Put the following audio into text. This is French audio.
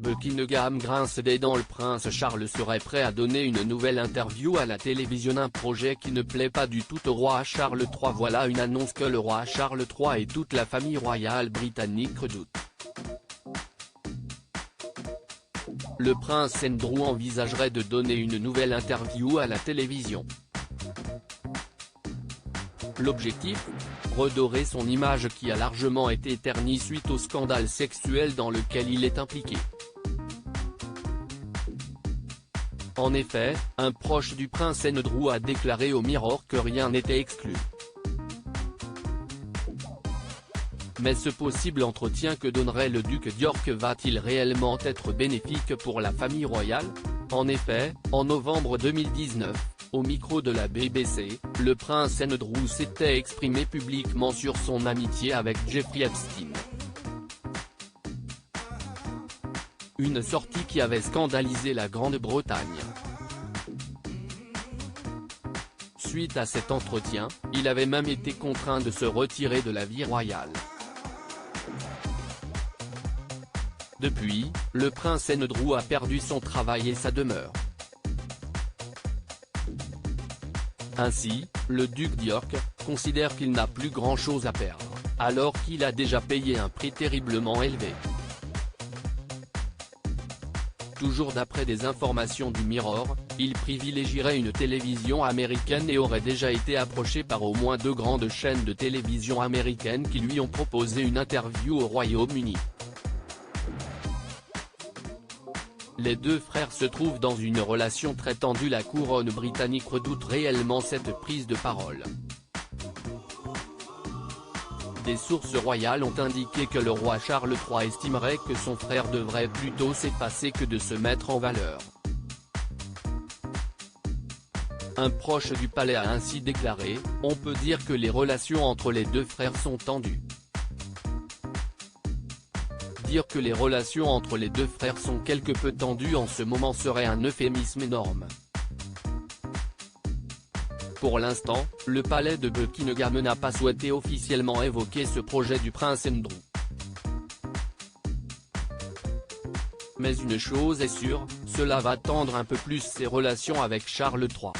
Buckingham grince des dents. Le prince Charles serait prêt à donner une nouvelle interview à la télévision, un projet qui ne plaît pas du tout au roi Charles III. Voilà une annonce que le roi Charles III et toute la famille royale britannique redoutent. Le prince Andrew envisagerait de donner une nouvelle interview à la télévision. L'objectif ? Redorer son image qui a largement été ternie suite au scandale sexuel dans lequel il est impliqué. En effet, un proche du prince Andrew a déclaré au Mirror que rien n'était exclu. Mais ce possible entretien que donnerait le duc d'York va-t-il réellement être bénéfique pour la famille royale ? En effet, en novembre 2019, au micro de la BBC, le prince Andrew s'était exprimé publiquement sur son amitié avec Jeffrey Epstein. Une sortie qui avait scandalisé la Grande-Bretagne. Suite à cet entretien, il avait même été contraint de se retirer de la vie royale. Depuis, le prince Andrew a perdu son travail et sa demeure. Ainsi, le duc d'York considère qu'il n'a plus grand-chose à perdre, alors qu'il a déjà payé un prix terriblement élevé. Toujours d'après des informations du Mirror, il privilégierait une télévision américaine et aurait déjà été approché par au moins 2 grandes chaînes de télévision américaines qui lui ont proposé une interview au Royaume-Uni. Les deux frères se trouvent dans une relation très tendue. La couronne britannique redoute réellement cette prise de parole. Des sources royales ont indiqué que le roi Charles III estimerait que son frère devrait plutôt s'effacer que de se mettre en valeur. Un proche du palais a ainsi déclaré : « On peut dire que les relations entre les deux frères sont tendues. » Dire que les relations entre les deux frères sont quelque peu tendues en ce moment serait un euphémisme énorme. Pour l'instant, le palais de Buckingham n'a pas souhaité officiellement évoquer ce projet du prince Andrew. Mais une chose est sûre, cela va tendre un peu plus ses relations avec Charles III.